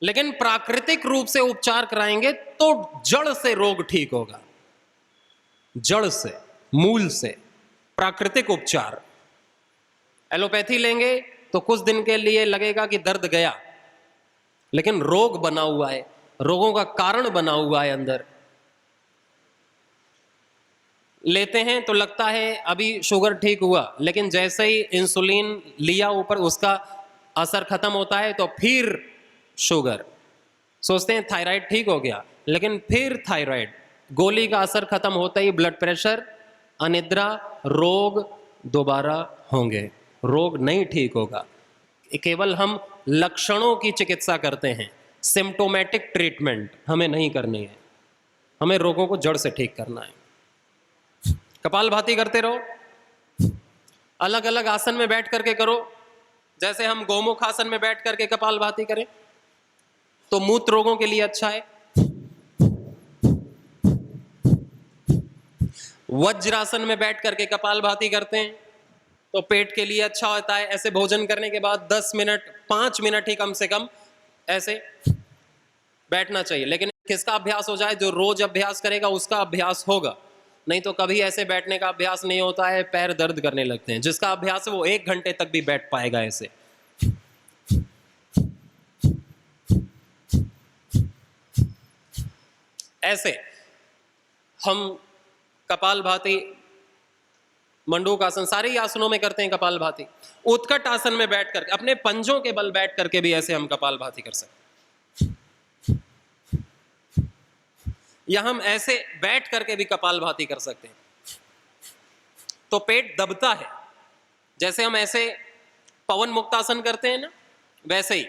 लेकिन प्राकृतिक रूप से उपचार कराएंगे तो जड़ से रोग ठीक होगा, जड़ से, मूल से, प्राकृतिक उपचार। एलोपैथी लेंगे तो कुछ दिन के लिए लगेगा कि दर्द गया, लेकिन रोग बना हुआ है, रोगों का कारण बना हुआ है अंदर। लेते हैं तो लगता है अभी शुगर ठीक हुआ, लेकिन जैसे ही इंसुलिन लिया ऊपर उसका असर खत्म होता है तो फिर शुगर। सोचते हैं थायराइड ठीक हो गया, लेकिन फिर थायराइड, गोली का असर खत्म होता ही ब्लड प्रेशर, अनिद्रा, रोग दोबारा होंगे। रोग नहीं ठीक होगा। केवल हम लक्षणों की चिकित्सा करते हैं, सिम्टोमेटिक ट्रीटमेंट हमें नहीं करनी है, हमें रोगों को जड़ से ठीक करना है। कपालभाति करते रहो, अलग अलग आसन में बैठ करके करो। जैसे हम गोमुख आसन में बैठ करके कपालभाति करें तो मूत्र रोगों के लिए अच्छा है। वज्रासन में बैठ करके कपालभाति करते हैं तो पेट के लिए अच्छा होता है। ऐसे भोजन करने के बाद 10 मिनट, 5 मिनट ही कम से कम ऐसे बैठना चाहिए। लेकिन किसका अभ्यास हो जाए, जो रोज अभ्यास करेगा उसका अभ्यास होगा, नहीं तो कभी ऐसे बैठने का अभ्यास नहीं होता है, पैर दर्द करने लगते हैं। जिसका अभ्यास है वो 1 घंटे तक भी बैठ पाएगा ऐसे। ऐसे हम कपालभाति, मंडूक आसन, सारे ही आसनों में करते हैं कपालभाति। उत्कट आसन में बैठ करके, अपने पंजों के बल बैठ करके भी ऐसे हम कपालभाति कर सकते हैं, या हम ऐसे बैठ करके भी कपालभाति कर सकते हैं। तो पेट दबता है, जैसे हम ऐसे पवन मुक्तासन करते हैं ना, वैसे ही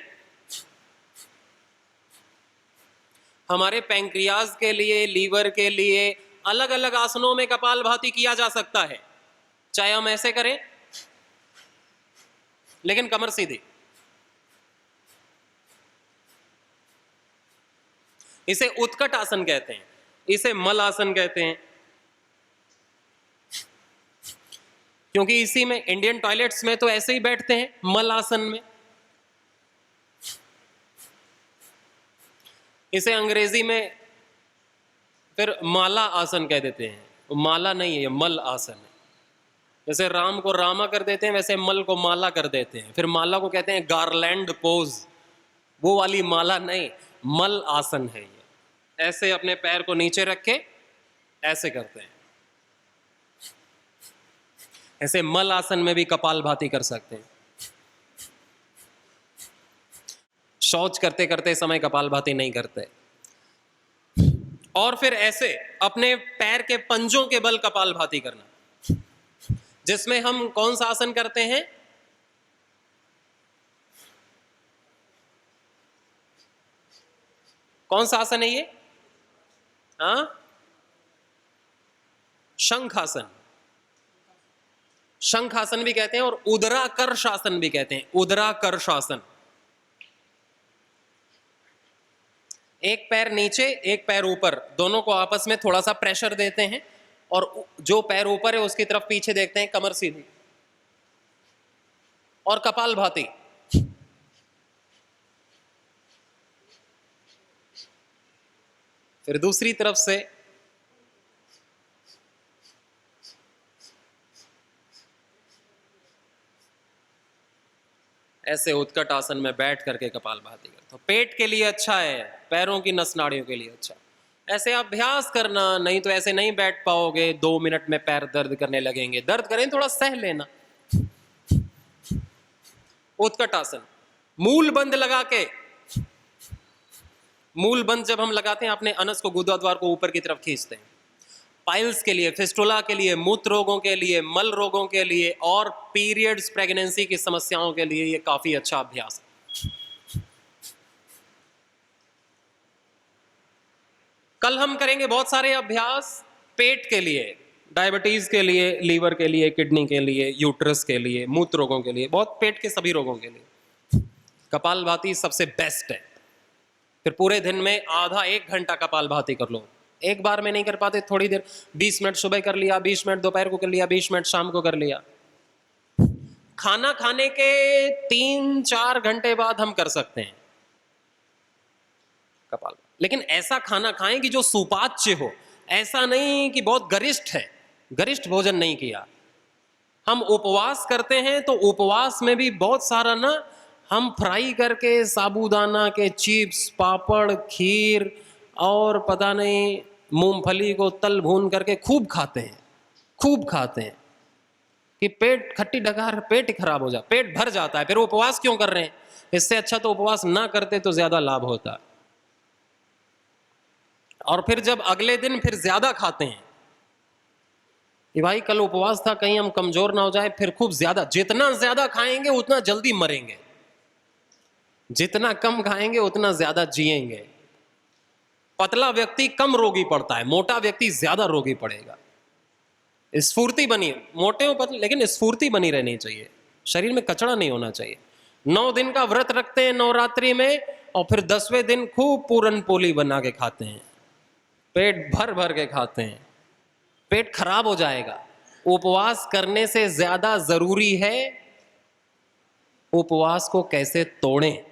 हमारे पैंक्रियाज के लिए, लीवर के लिए अलग अलग आसनों में कपालभाति किया जा सकता है। चाहे हम ऐसे करें, लेकिन कमर सीधी। इसे उत्कट आसन कहते हैं, इसे मल आसन कहते हैं, क्योंकि इसी में इंडियन टॉयलेट्स में तो ऐसे ही बैठते हैं, मल आसन में। इसे अंग्रेजी में फिर माला आसन कह देते हैं। माला नहीं है, ये मल आसन है। जैसे राम को रामा कर देते हैं, वैसे मल को माला कर देते हैं। फिर माला को कहते हैं गार्लैंड पोज, वो वाली माला नहीं, मल आसन है ये। ऐसे अपने पैर को नीचे रख के ऐसे करते हैं। ऐसे मल आसन में भी कपालभाति कर सकते हैं। शौच करते करते समय कपालभाति नहीं करते। और फिर ऐसे अपने पैर के पंजों के बल कपालभाति करना, जिसमें हम कौन सा आसन करते हैं, कौन सा आसन है ये? हाँ, शंखासन। शंखासन भी कहते हैं और उदराकर्षासन भी कहते हैं। उदराकर्षासन, एक पैर नीचे एक पैर ऊपर, दोनों को आपस में थोड़ा सा प्रेशर देते हैं और जो पैर ऊपर है उसकी तरफ पीछे देखते हैं, कमर सीधी, और कपालभाति। फिर दूसरी तरफ से ऐसे उत्कट आसन में बैठ करके कपालभाति करते। तो पेट के लिए अच्छा है, पैरों की नस नाड़ियों के लिए अच्छा। ऐसे अभ्यास करना, नहीं तो ऐसे नहीं बैठ पाओगे। 2 मिनट में पैर दर्द करने लगेंगे। दर्द करें थोड़ा सह लेना। उत्कट आसन, मूल बंद लगा के, मूल बंद जब हम लगाते हैं अपने अनस को, गुदाद्वार को ऊपर की तरफ खींचते हैं। पाइल्स के लिए, फिस्टुला के लिए, मूत्र रोगों के लिए, मल रोगों के लिए और पीरियड्स, प्रेगनेंसी की समस्याओं के लिए ये काफी अच्छा अभ्यास है। कल हम करेंगे बहुत सारे अभ्यास पेट के लिए, डायबिटीज के लिए, लीवर के लिए, किडनी के लिए, यूट्रस के लिए, मूत्र रोगों के लिए, बहुत पेट के सभी रोगों के लिए कपालभाति सबसे बेस्ट है। फिर पूरे दिन में आधा 1 घंटा कपालभाति कर लो। एक बार में नहीं कर पाते, थोड़ी देर 20 मिनट सुबह कर लिया, 20 मिनट दोपहर को कर लिया, 20 मिनट शाम को कर लिया। खाना खाने के 3-4 घंटे बाद हम कर सकते हैं कपाल, लेकिन ऐसा खाना खाएं कि जो सुपाच्य हो, ऐसा नहीं कि बहुत गरिष्ठ है, गरिष्ठ भोजन नहीं किया। हम उपवास करते हैं तो उपवास में भी बहुत सारा ना हम फ्राई करके साबूदाना के चिप्स, पापड़, खीर और पता नहीं मूंगफली को तल भून करके खूब खाते हैं, खूब खाते हैं कि पेट खट्टी डकार, पेट खराब हो जाए, पेट भर जाता है। फिर उपवास क्यों कर रहे हैं? इससे अच्छा तो उपवास ना करते तो ज्यादा लाभ होता। और फिर जब अगले दिन फिर ज्यादा खाते हैं कि भाई कल उपवास था, कहीं हम कमजोर ना हो जाए, फिर खूब ज्यादा, जितना ज्यादा खाएंगे उतना जल्दी मरेंगे, जितना कम खाएंगे उतना ज्यादा जिएंगे। पतला व्यक्ति कम रोगी पड़ता है, मोटा व्यक्ति ज्यादा रोगी पड़ेगा। स्फूर्ति बनी, मोटे हो पतले, लेकिन स्फूर्ति बनी रहनी चाहिए, शरीर में कचड़ा नहीं होना चाहिए। 9 दिन का व्रत रखते हैं नवरात्रि में, और फिर 10वें दिन खूब पूरन पोली बना के खाते हैं, पेट भर भर के खाते हैं, पेट खराब हो जाएगा। उपवास करने से ज्यादा जरूरी है उपवास को कैसे तोड़ें।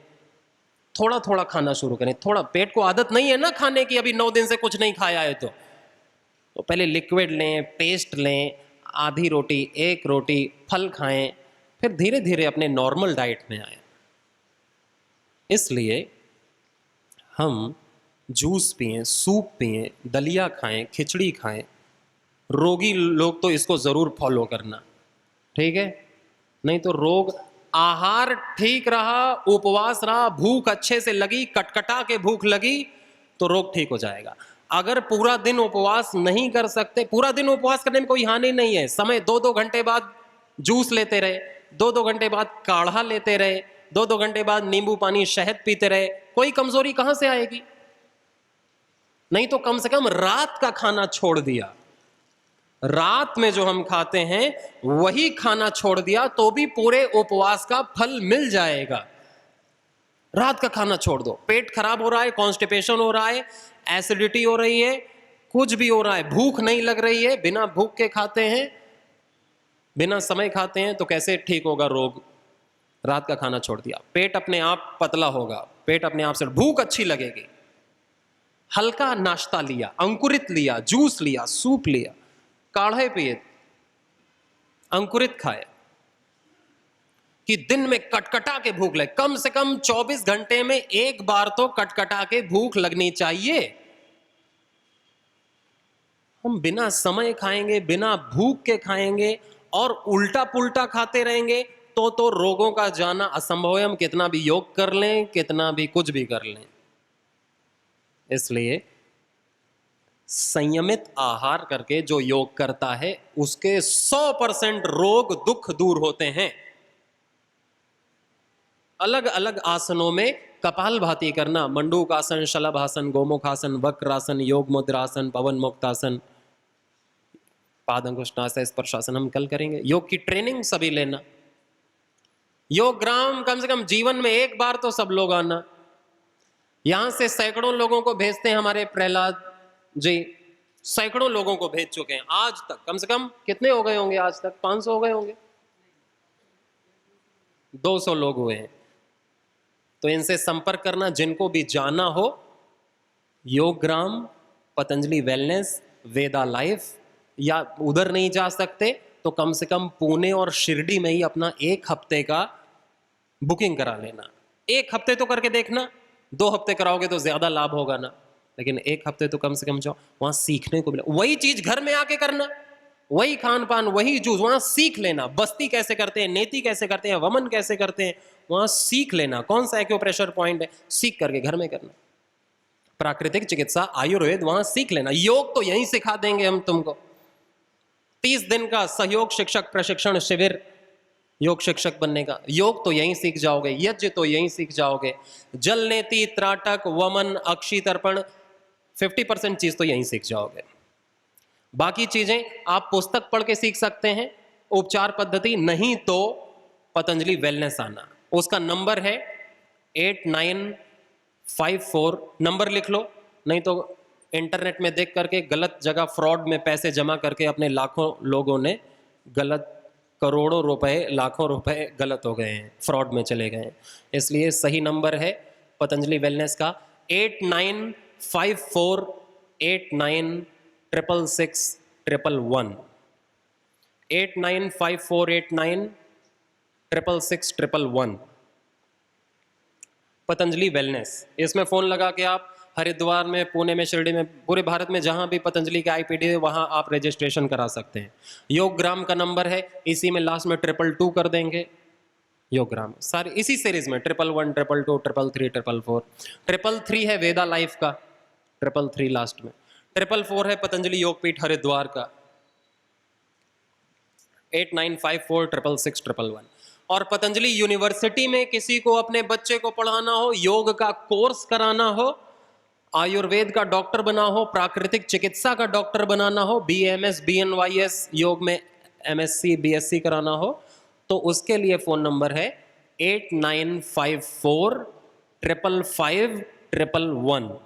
थोड़ा थोड़ा खाना शुरू करें, थोड़ा, पेट को आदत नहीं है ना खाने की, अभी 9 दिन से कुछ नहीं खाया है तो पहले लिक्विड लें, पेस्ट लें, आधी रोटी, 1 रोटी, फल खाएं, फिर धीरे धीरे अपने नॉर्मल डाइट में आए। इसलिए हम जूस पिएं, सूप पिएं, दलिया खाएं, खिचड़ी खाएं। रोगी लोग तो इसको जरूर फॉलो करना, ठीक है? नहीं तो रोग, आहार ठीक रहा, उपवास रहा, भूख अच्छे से लगी, कटकटा के भूख लगी, तो रोग ठीक हो जाएगा। अगर पूरा दिन उपवास नहीं कर सकते, पूरा दिन उपवास करने में कोई हानि नहीं है, समय 2-2 घंटे बाद जूस लेते रहे, 2-2 घंटे बाद काढ़ा लेते रहे, 2-2 घंटे बाद नींबू पानी, शहद पीते रहे, कोई कमजोरी कहां से आएगी? नहीं तो कम से कम रात का खाना छोड़ दिया, रात में जो हम खाते हैं वही खाना छोड़ दिया तो भी पूरे उपवास का फल मिल जाएगा। रात का खाना छोड़ दो, पेट खराब हो रहा है, कॉन्स्टिपेशन हो रहा है, एसिडिटी हो रही है, कुछ भी हो रहा है, भूख नहीं लग रही है, बिना भूख के खाते हैं, बिना समय खाते हैं, तो कैसे ठीक होगा रोग? रात का खाना छोड़ दिया, पेट अपने आप पतला होगा, पेट अपने आप से, भूख अच्छी लगेगी। हल्का नाश्ता लिया, अंकुरित लिया, जूस लिया, सूप लिया, काढ़े पिए, अंकुरित खाए, कि दिन में कटकटा के भूख लगे। कम से कम 24 घंटे में 1 बार तो कटकटा के भूख लगनी चाहिए। हम बिना समय खाएंगे, बिना भूख के खाएंगे और उल्टा पुल्टा खाते रहेंगे तो रोगों का जाना असंभव है। हम कितना भी योग कर लें, कितना भी कुछ भी कर लें। इसलिए संयमित आहार करके जो योग करता है उसके 100% रोग दुख दूर होते हैं। अलग अलग आसनों में कपालभाति करना, मंडूकासन, शलभासन, गोमुखासन, वक्रासन, योग मुद्रासन, पवन मुक्तासन, पाद अंगुष्ठासन, स्पर्शासन हम कल करेंगे। योग की ट्रेनिंग सभी लेना, योग ग्राम कम से कम जीवन में 1 बार तो सब लोग आना। यहां से सैकड़ों लोगों को भेजते हैं हमारे प्रहलाद जी, सैकड़ों लोगों को भेज चुके हैं आज तक। कम से कम कितने हो गए होंगे आज तक? 500 हो गए होंगे, 200 लोग हुए हैं। तो इनसे संपर्क करना, जिनको भी जाना हो, योगग्राम, पतंजलि वेलनेस, वेदा लाइफ, या उधर नहीं जा सकते तो कम से कम पुणे और शिरडी में ही अपना 1 हफ्ते का बुकिंग करा लेना। 1 हफ्ते तो करके देखना, 2 हफ्ते कराओगे तो ज्यादा लाभ होगा ना, लेकिन 1 हफ्ते तो कम से कम जाओ, वहां सीखने को मिले। वही चीज घर में आके करना, वही खान पान, वही जूस, वहां सीख लेना। बस्ती कैसे करते हैं, नेति कैसे करते हैं, वमन कैसे करते हैं, वहां सीख लेना। कौन सा एक्यूप्रेशर पॉइंट है, सीख करके घर में करना। प्राकृतिक चिकित्सा, आयुर्वेद वहां सीख लेना। योग तो यहीं सिखा देंगे हम तुमको। 30 दिन का सहयोग शिक्षक प्रशिक्षण शिविर, योग शिक्षक बनने का, योग तो यहीं सीख जाओगे, यज्ञ तो यहीं सीख जाओगे, जल नेति, त्राटक, वमन, अक्षी तर्पण, 50% चीज तो यहीं सीख जाओगे। बाकी चीजें आप पुस्तक पढ़ के सीख सकते हैं, उपचार पद्धति, नहीं तो पतंजलि वेलनेस आना। उसका नंबर है 54, नंबर लिख लो, नहीं तो इंटरनेट में देख करके गलत जगह फ्रॉड में पैसे जमा करके अपने लाखों लोगों ने गलत, करोड़ों रुपए, लाखों रुपए गलत हो गए हैं, फ्रॉड में चले गए हैं। इसलिए सही नंबर है पतंजलि वेलनेस का 895489666611, 895489666611 पतंजलि वेलनेस। इसमें फ़ोन लगा के आप हरिद्वार में, पुणे में, शिरडी में, पूरे भारत में जहां भी पतंजलि के आईपीडी है वहां आप रजिस्ट्रेशन करा सकते हैं। योग ग्राम का नंबर है, इसी में लास्ट में 222 कर देंगे। योग ग्राम सारे इसी सीरीज में 111, 222, 333, 444, 333 है वेदा लाइफ का, 333 लास्ट में, 444 है पतंजलि योगपीठ हरिद्वार का, 8954666611। और पतंजलि यूनिवर्सिटी में किसी को अपने बच्चे को पढ़ाना हो, योग का कोर्स कराना हो, आयुर्वेद का डॉक्टर बना हो, प्राकृतिक चिकित्सा का डॉक्टर बनाना हो, BAMS BNYS योग में MSc BSc कराना हो, तो उसके लिए फोन नंबर है 8954555111,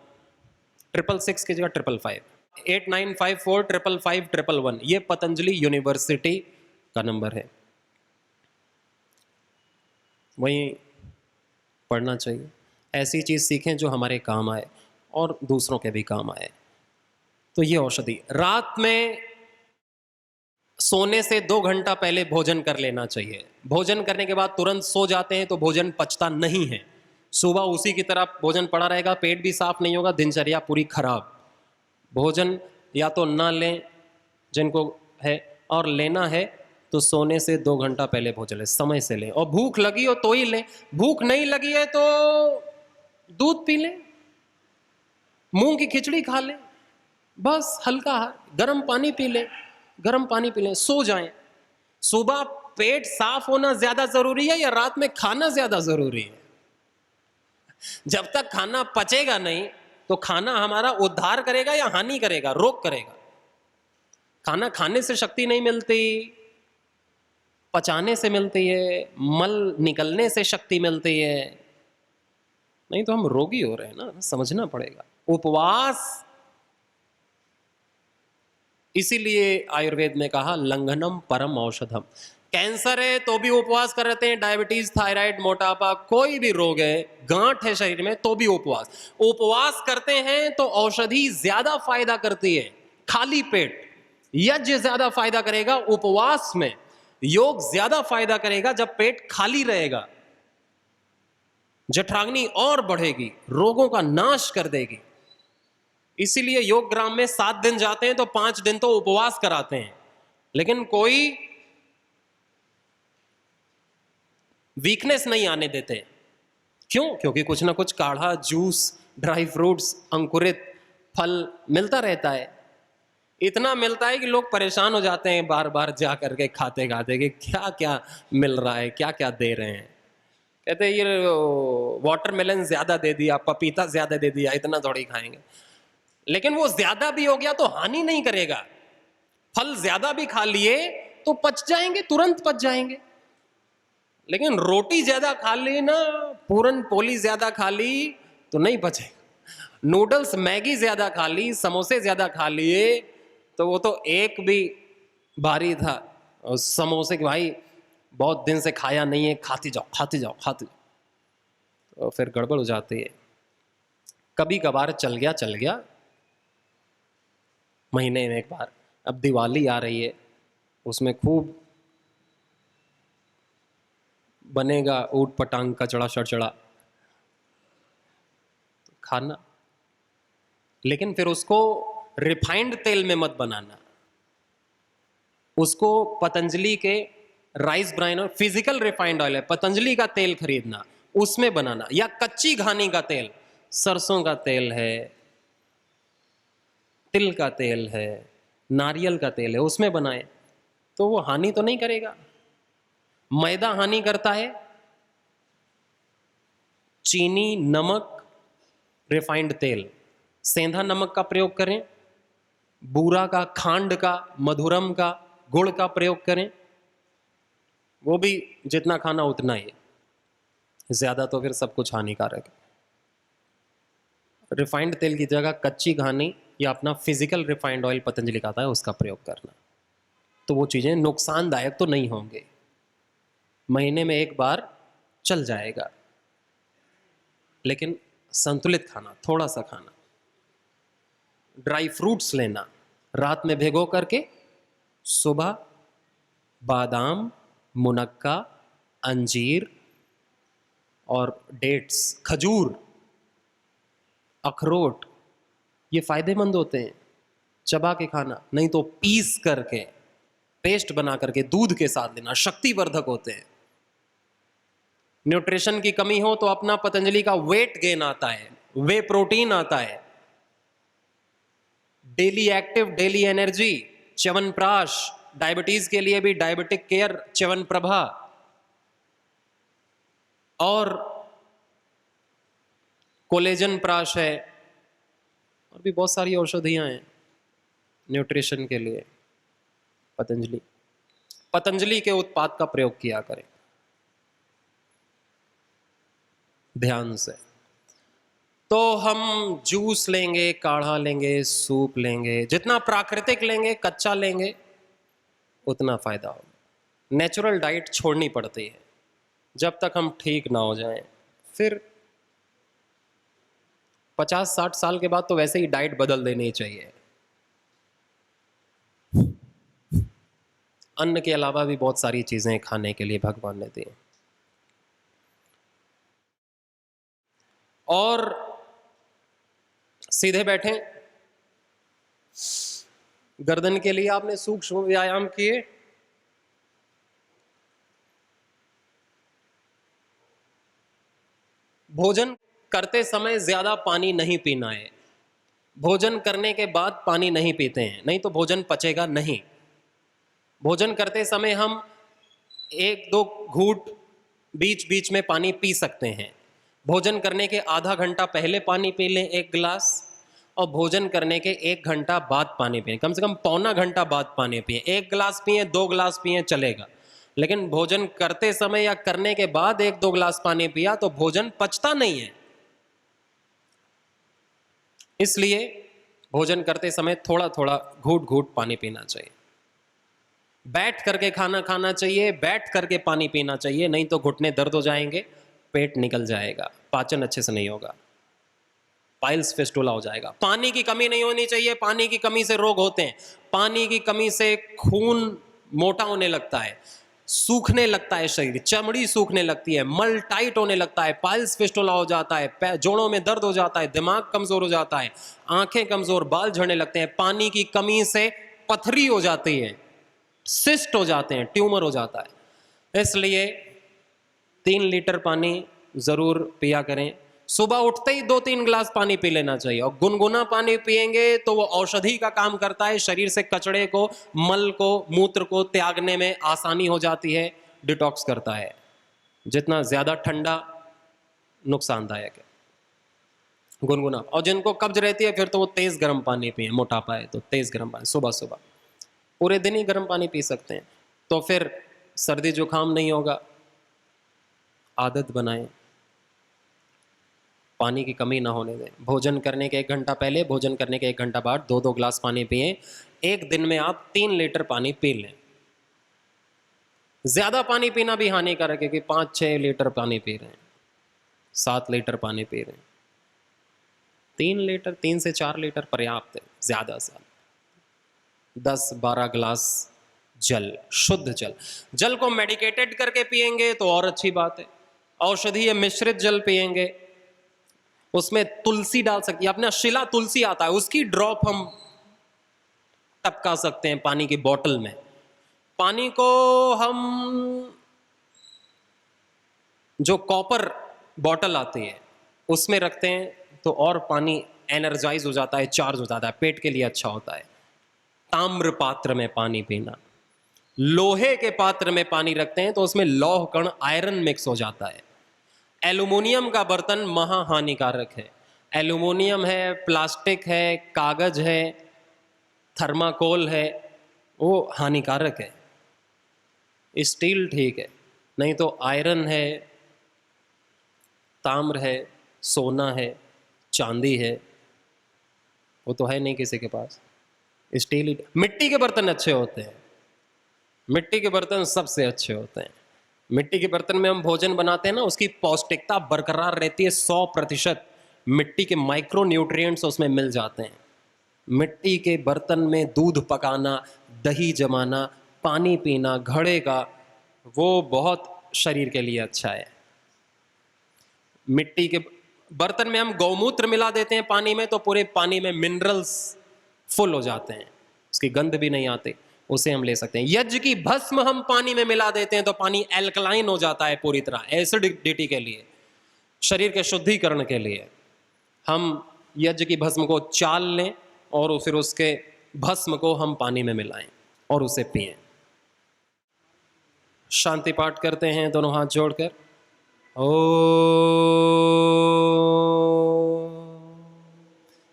666 की जगह 555, 8954555111, ये पतंजलि यूनिवर्सिटी का नंबर है। वहीं पढ़ना चाहिए, ऐसी चीज़ सीखें जो हमारे काम आए और दूसरों के भी काम आए। तो ये औषधि रात में सोने से 2 घंटा पहले भोजन कर लेना चाहिए। भोजन करने के बाद तुरंत सो जाते हैं तो भोजन पचता नहीं है, सुबह उसी की तरह भोजन पड़ा रहेगा, पेट भी साफ नहीं होगा, दिनचर्या पूरी खराब। भोजन या तो ना लें जिनको है, और लेना है तो सोने से 2 घंटा पहले भोजन लें, समय से लें। और भूख लगी हो तो ही लें, भूख नहीं लगी है तो दूध पी लें, मूंग की खिचड़ी खा लें, बस हल्का गर्म पानी पी लें, गर्म पानी पी लें, सो जाएं। सुबह पेट साफ होना ज्यादा जरूरी है या रात में खाना ज्यादा जरूरी है? जब तक खाना पचेगा नहीं तो खाना हमारा उद्धार करेगा या हानि करेगा, रोग करेगा। खाना खाने से शक्ति नहीं मिलती, पचाने से मिलती है, मल निकलने से शक्ति मिलती है, नहीं तो हम रोगी हो रहे हैं ना, समझना पड़ेगा। उपवास, इसीलिए आयुर्वेद में कहा लंघनम परम औषधम। कैंसर है तो भी उपवास कर रहे हैं, डायबिटीज, थायराइड, मोटापा, कोई भी रोग है, गांठ है शरीर में तो भी उपवास करते हैं तो औषधि ज्यादा फायदा करती है। खाली पेट यज्ञ ज्यादा फायदा करेगा, उपवास में योग ज्यादा फायदा करेगा जब पेट खाली रहेगा। जठराग्नि और बढ़ेगी, रोगों का नाश कर देगी। इसीलिए योग ग्राम में 7 दिन जाते हैं तो 5 दिन तो उपवास कराते हैं, लेकिन कोई वीकनेस नहीं आने देते। क्यों? क्योंकि कुछ ना कुछ काढ़ा, जूस, ड्राई फ्रूट्स, अंकुरित फल मिलता रहता है। इतना मिलता है कि लोग परेशान हो जाते हैं बार बार जा करके खाते खाते कि क्या क्या मिल रहा है, क्या क्या दे रहे हैं। कहते हैं ये वाटरमेलन ज्यादा दे दिया, पपीता ज्यादा दे दिया, इतना थोड़ी खाएंगे। लेकिन वो ज्यादा भी हो गया तो हानि नहीं करेगा। फल ज्यादा भी खा लिए तो पच जाएंगे, तुरंत पच जाएंगे। लेकिन रोटी ज्यादा खा ली ना, पूरन पोली ज्यादा खा ली तो नहीं पचेगा। नूडल्स, मैगी ज्यादा खा ली, समोसे ज्यादा खा लिए तो वो तो एक भी भारी था। और समोसे के भाई बहुत दिन से खाया नहीं है, खाते जाओ खाते जाओ खाते जाओ, तो फिर गड़बड़ हो जाती है। कभी कभार चल गया, महीने में एक बार। अब दिवाली आ रही है, उसमें खूब बनेगा ऊट पटांग कचड़ा शड़चड़ा खाना, लेकिन फिर उसको रिफाइंड तेल में मत बनाना। उसको पतंजलि के राइस ब्राइन और फिजिकल रिफाइंड ऑयल है, पतंजलि का तेल खरीदना, उसमें बनाना। या कच्ची घानी का तेल, सरसों का तेल है, तिल का तेल है, नारियल का तेल है, उसमें बनाए तो वो हानि तो नहीं करेगा। मैदा हानि करता है, चीनी, नमक, रिफाइंड तेल, सेंधा नमक का प्रयोग करें, बूरा का, खांड का, मधुरम का, गुड़ का प्रयोग करें। वो भी जितना खाना उतना ही, ज्यादा तो फिर सब कुछ हानिकारक है। रिफाइंड तेल की जगह कच्ची घानी या अपना फिजिकल रिफाइंड ऑयल पतंजलि का आता है उसका प्रयोग करना। तो वो चीज़ें नुकसानदायक तो नहीं होंगे, महीने में एक बार चल जाएगा, लेकिन संतुलित खाना, थोड़ा सा खाना। ड्राई फ्रूट्स लेना, रात में भिगो करके सुबह बादाम, मुनक्का, अंजीर और डेट्स, खजूर, अखरोट, ये फायदेमंद होते हैं, चबा के खाना। नहीं तो पीस करके, पेस्ट बना करके दूध के साथ लेना, शक्तिवर्धक होते हैं। न्यूट्रिशन की कमी हो तो अपना पतंजलि का वेट गेन आता है, वे प्रोटीन आता है, daily active, daily energy, chyawanprash, diabetes के लिए भी डायबिटिक केयर च्यवनप्रभा, और कोलेजन प्राश है, और भी बहुत सारी औषधियां हैं न्यूट्रिशन के लिए। पतंजलि के उत्पाद का प्रयोग किया करें ध्यान से। तो हम जूस लेंगे, काढ़ा लेंगे, सूप लेंगे, जितना प्राकृतिक लेंगे, कच्चा लेंगे, उतना फायदा होगा। नेचुरल डाइट छोड़नी पड़ती है जब तक हम ठीक ना हो जाएं। फिर 50-60 साल के बाद तो वैसे ही डाइट बदल देनी चाहिए। अन्न के अलावा भी बहुत सारी चीजें खाने के लिए भगवान ने दी। और सीधे बैठे, गर्दन के लिए आपने सूक्ष्म व्यायाम किए, भोजन करते समय ज्यादा पानी नहीं पीना है। भोजन करने के बाद पानी नहीं पीते हैं, नहीं तो भोजन पचेगा नहीं। भोजन करते समय हम 1-2 घूंट बीच बीच में पानी पी सकते हैं। भोजन करने के आधा घंटा पहले पानी पी लें 1 गिलास, और भोजन करने के 1 घंटा बाद पानी पिए, कम से कम पौना घंटा बाद पानी पिए। 1 गिलास पिए, 2 गिलास पिए, चलेगा, लेकिन भोजन करते समय या करने के बाद 1-2 गिलास पानी पिया तो भोजन पचता नहीं है। इसलिए भोजन करते समय थोड़ा थोड़ा घूट घूट पानी पीना चाहिए। बैठ करके खाना खाना चाहिए, बैठ करके पानी पीना चाहिए, नहीं तो घुटने दर्द हो जाएंगे, पेट निकल जाएगा, पाचन अच्छे से नहीं होगा, पाइल्स फिस्टुला हो जाएगा। पानी की कमी नहीं होनी चाहिए, पानी की कमी से रोग होते हैं। पानी की कमी से खून मोटा होने लगता है, सूखने लगता है शरीर, चमड़ी सूखने लगती है, मल टाइट होने लगता है, पाइल्स फिस्टुला हो जाता है, जोड़ों में दर्द हो जाता है, दिमाग कमजोर हो जाता है, आंखें कमजोर, बाल झड़ने लगते हैं। पानी की कमी से पथरी हो जाती है, सिस्ट हो जाते हैं, ट्यूमर हो जाता है। इसलिए 3 लीटर पानी जरूर पिया करें। सुबह उठते ही 2-3 गिलास पानी पी लेना चाहिए, और गुनगुना पानी पिएंगे तो वो औषधि का काम करता है, शरीर से कचड़े को, मल को, मूत्र को त्यागने में आसानी हो जाती है, डिटॉक्स करता है। जितना ज्यादा ठंडा नुकसानदायक है गुनगुना। और जिनको कब्ज रहती है फिर तो वो तेज गर्म पानी पिए, मोटापा है तो तेज गर्म पानी, सुबह सुबह पूरे दिन ही गर्म पानी पी सकते हैं, तो फिर सर्दी जुकाम नहीं होगा। आदत बनाएं, पानी की कमी ना होने दें। भोजन करने के 1 घंटा पहले, भोजन करने के 1 घंटा बाद 2-2 गिलास पानी पिएं। एक दिन में आप 3 लीटर पानी पी लें। ज्यादा पानी पीना भी हानिकारक है कि 5-6 लीटर पानी पी रहे हैं, 7 लीटर पानी पी रहे हैं। 3 लीटर, 3 से 4 लीटर पर्याप्त है, ज्यादा से 10-12 गिलास जल, शुद्ध जल। जल को मेडिकेटेड करके पिएंगे तो और अच्छी बात है। औषधीय मिश्रित जल पिएंगे, उसमें तुलसी डाल सकती है, अपना शिला तुलसी आता है, उसकी ड्रॉप हम टपका सकते हैं पानी की बोतल में। पानी को हम, जो कॉपर बोतल आती है उसमें रखते हैं तो और पानी एनर्जाइज हो जाता है, चार्ज हो जाता है, पेट के लिए अच्छा होता है। ताम्र पात्र में पानी पीना। लोहे के पात्र में पानी रखते हैं तो उसमें लौह कण, आयरन मिक्स हो जाता है। एल्युमिनियम का बर्तन महा हानिकारक है। एल्युमिनियम है, प्लास्टिक है, कागज है, थर्माकोल है, वो हानिकारक है। स्टील ठीक है, नहीं तो आयरन है, ताम्र है, सोना है, चांदी है, वो तो है नहीं किसी के पास, स्टील, मिट्टी के बर्तन अच्छे होते हैं, मिट्टी के बर्तन सबसे अच्छे होते हैं। मिट्टी के बर्तन में हम भोजन बनाते हैं ना, उसकी पौष्टिकता बरकरार रहती है 100%। मिट्टी के माइक्रो न्यूट्रिएंट्स उसमें मिल जाते हैं। मिट्टी के बर्तन में दूध पकाना, दही जमाना, पानी पीना घड़े का, वो बहुत शरीर के लिए अच्छा है। मिट्टी के बर्तन में हम गौमूत्र मिला देते हैं पानी में, तो पूरे पानी में मिनरल्स फुल हो जाते हैं, उसकी गंध भी नहीं आती, उसे हम ले सकते हैं। यज्ञ की भस्म हम पानी में मिला देते हैं तो पानी एल्कलाइन हो जाता है पूरी तरह, एसिडिटी के लिए, शरीर के शुद्धिकरण के लिए। हम यज्ञ की भस्म को चाल लें और फिर उसके भस्म को हम पानी में मिलाएं और उसे पिएं। शांति पाठ करते हैं दोनों हाथ जोड़कर। ओ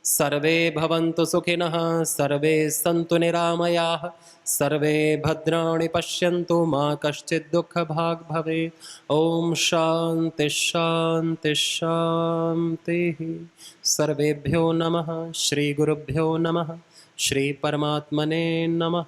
सर्वे भवन्तु सुखिनः, सर्वे सन्तु निरामयाः, सर्वे भद्राणि पश्यन्तु, मा कश्चित् दुःखभाग् भवेत्। ओम शांति शांति शांतिः। सर्वेभ्यो नमः। श्री गुरुभ्यो नमः। श्री परमात्मने नमः।